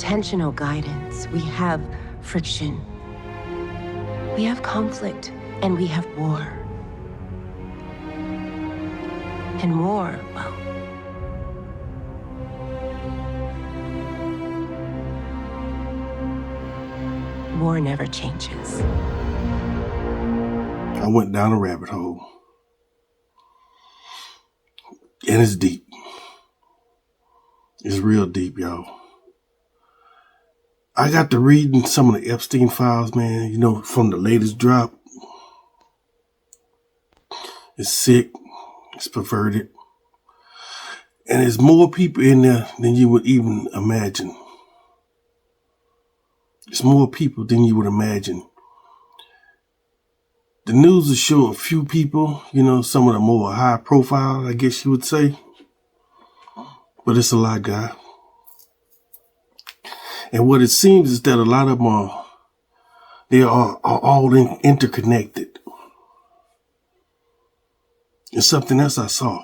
intentional guidance, we have friction, we have conflict, and we have war. And war, well, war never changes. I went down a rabbit hole. And it's deep. It's real deep, y'all. I got to reading some of the Epstein files, man, from the latest drop. It's sick. It's perverted. And there's more people in there than you would even imagine. It's more people than you would imagine. The news will show a few people, some of the more high profile, I guess you would say. But it's a lot, guy. And what it seems is that a lot of them they are all interconnected. And something else I saw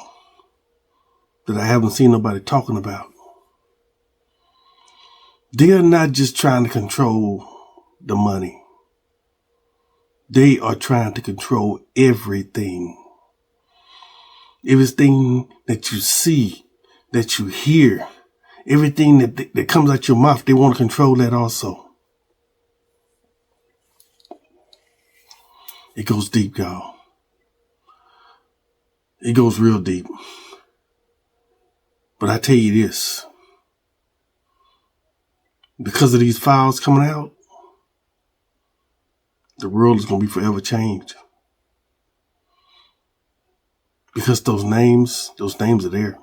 that I haven't seen nobody talking about. They are not just trying to control the money. They are trying to control everything. Everything that you see, that you hear, everything that comes out your mouth, they want to control that also. It goes deep, y'all. It goes real deep. But I tell you this, because of these files coming out, the world is going to be forever changed. Because those names are there.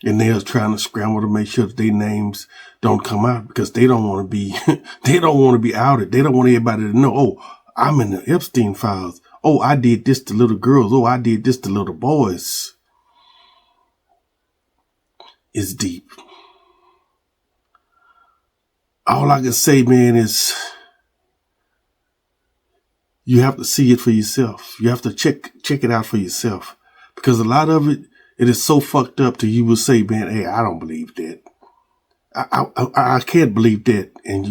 And they are trying to scramble to make sure that their names don't come out because they don't want to be, they don't want to be outed. They don't want everybody to know, oh, I'm in the Epstein files. Oh, I did this to little girls. Oh, I did this to little boys. It's deep. All I can say, man, is you have to see it for yourself. You have to check it out for yourself. Because a lot of it is so fucked up that you will say, man, hey, I don't believe that. I can't believe that. And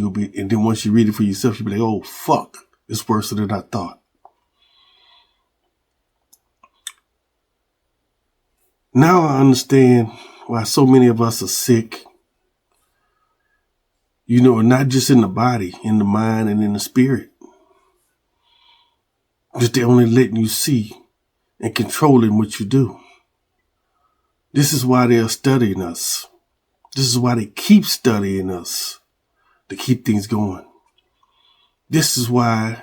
then once you read it for yourself, you'll be like, oh, fuck. It's worse than I thought. Now I understand why so many of us are sick. Not just in the body, in the mind and in the spirit. Just they're only letting you see and controlling what you do. This is why they're studying us. This is why they keep studying us to keep things going. This is why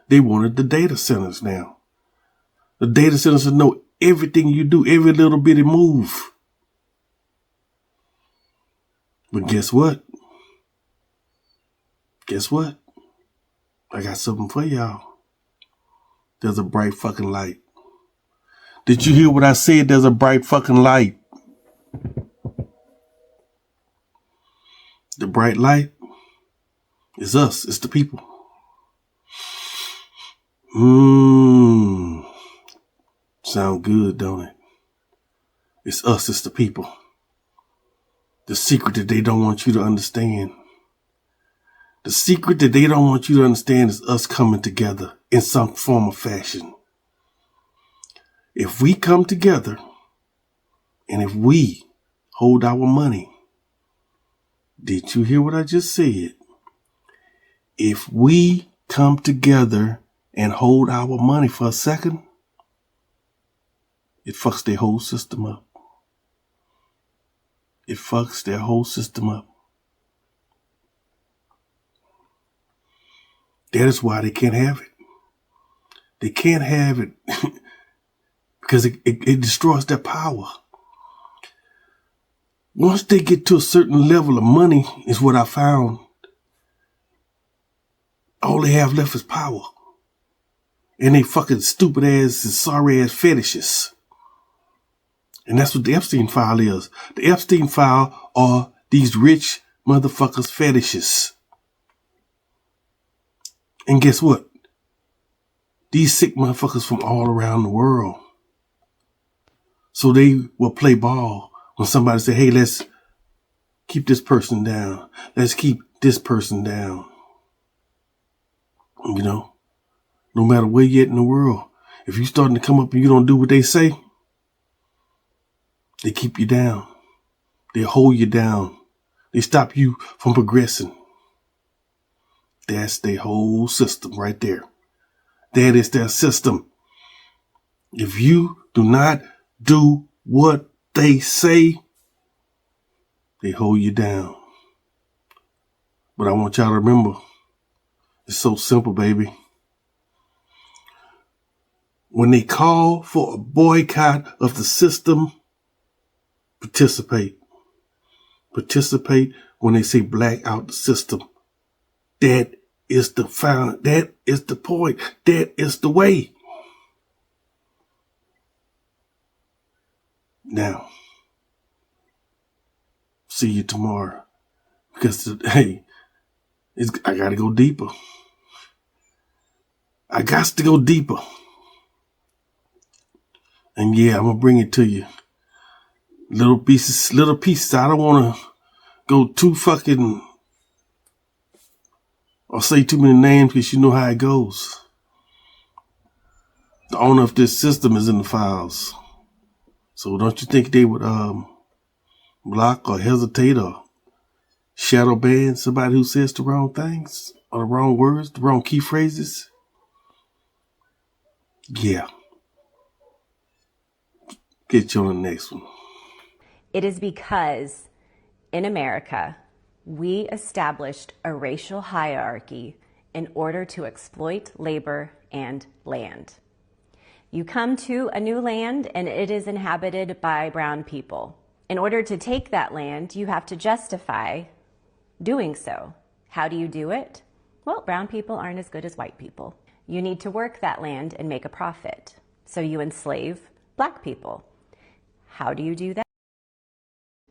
they wanted the data centers now. The data centers to know everything you do, every little bitty move. But guess what? Guess what? I got something for y'all. There's a bright fucking light. Did you hear what I said? There's a bright fucking light. The bright light is us. It's the people. Sound good, don't it? It's us. It's the people. The secret that they don't want you to understand. The secret that they don't want you to understand is us coming together in some form of fashion. If we come together and if we hold our money, did you hear what I just said? If we come together and hold our money for a second, it fucks their whole system up. It fucks their whole system up. That is why they can't have it. They can't have it because it destroys their power. Once they get to a certain level of money, is what I found, all they have left is power. And they fucking stupid ass and sorry ass fetishes. And that's what the Epstein file is. The Epstein file are these rich motherfuckers fetishes. And guess what? These sick motherfuckers from all around the world. So they will play ball when somebody say, hey, let's keep this person down. Let's keep this person down. You know, no matter where you're at in the world, if you're starting to come up and you don't do what they say, they keep you down. They hold you down. They stop you from progressing. That's their whole system right there. That is their system. If you do not do what they say, they hold you down. But I want y'all to remember, it's so simple, baby. When they call for a boycott of the system, participate. Participate when they say black out the system. That is the point. That is the way. Now, see you tomorrow. Because, hey, I got to go deeper. I got to go deeper. And yeah, I'm going to bring it to you. Little pieces. I don't want to go too fucking or say too many names because you know how it goes. The owner of this system is in the files. So don't you think they would block or hesitate or shadow ban somebody who says the wrong things or the wrong words, the wrong key phrases? Yeah. Get you on the next one. It is because in America, we established a racial hierarchy in order to exploit labor and land. You come to a new land and it is inhabited by brown people. In order to take that land, you have to justify doing so. How do you do it? Well, brown people aren't as good as white people. You need to work that land and make a profit. So you enslave black people. How do you do that?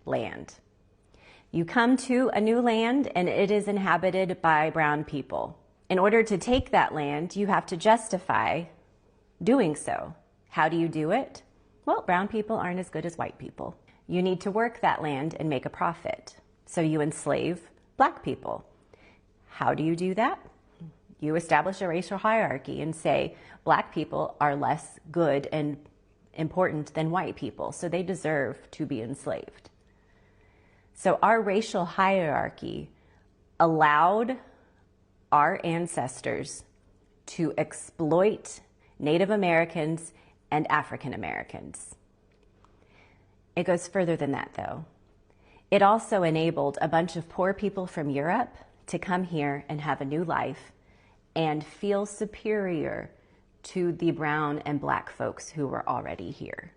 Land. You come to a new land and it is inhabited by brown people. In order to take that land, you have to justify doing so. How do you do it? Well, brown people aren't as good as white people. You need to work that land and make a profit. So you enslave black people. How do you do that? You establish a racial hierarchy and say black people are less good and important than white people, so they deserve to be enslaved. So our racial hierarchy allowed our ancestors to exploit Native Americans and African Americans. It goes further than that, though. It also enabled a bunch of poor people from Europe to come here and have a new life and feel superior to the brown and black folks who were already here.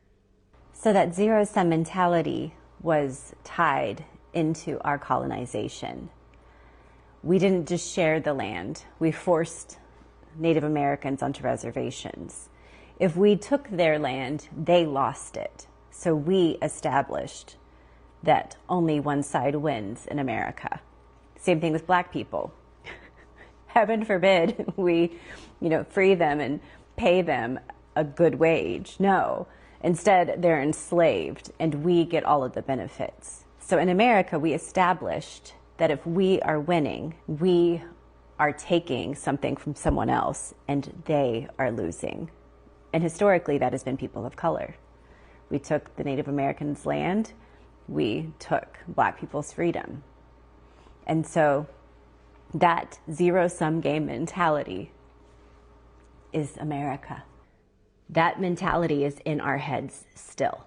So that zero-sum mentality was tied into our colonization. We didn't just share the land. We forced Native Americans onto reservations. If we took their land, they lost it. So we established that only one side wins in America. Same thing with black people. Heaven forbid we, free them and pay them a good wage. No. Instead, they're enslaved and we get all of the benefits. So in America, we established that if we are winning, we are taking something from someone else and they are losing. And historically, that has been people of color. We took the Native Americans' land. We took black people's freedom. And so that zero-sum game mentality is America. That mentality is in our heads still.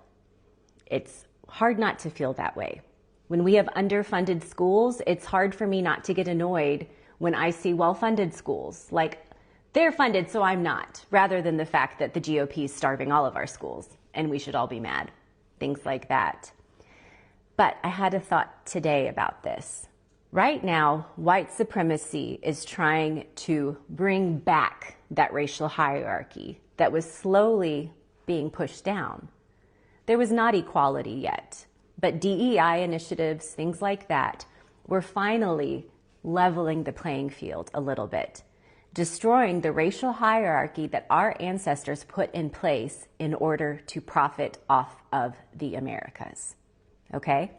It's hard not to feel that way. When we have underfunded schools, it's hard for me not to get annoyed when I see well-funded schools. Like, they're funded, so I'm not, rather than the fact that the GOP is starving all of our schools, and we should all be mad. Things like that. But I had a thought today about this. Right now, white supremacy is trying to bring back that racial hierarchy that was slowly being pushed down. There was not equality yet, but DEI initiatives, things like that, were finally leveling the playing field a little bit, destroying the racial hierarchy that our ancestors put in place in order to profit off of the Americas. Okay?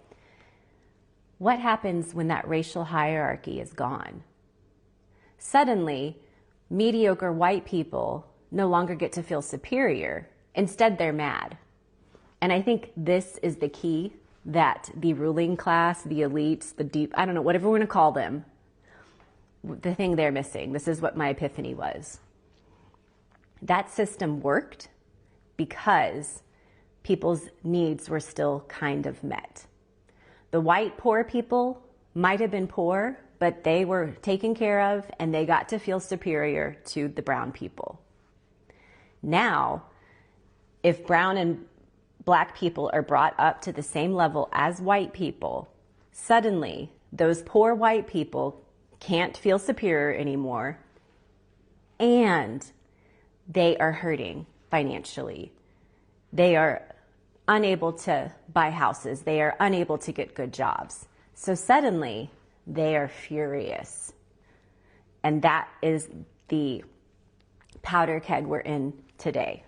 what happens when that racial hierarchy is gone? Suddenly, mediocre white people no longer get to feel superior. Instead, they're mad. And I think this is the key that the ruling class, the elites, the deep, I don't know, whatever we want to call them, the thing they're missing. This is what my epiphany was. That system worked because people's needs were still kind of met. The white poor people might have been poor, but they were taken care of and they got to feel superior to the brown people. Now, if brown and black people are brought up to the same level as white people, suddenly those poor white people can't feel superior anymore, and they are hurting financially. They are unable to buy houses. They are unable to get good jobs. So suddenly they are furious. And that is the powder keg we're in today.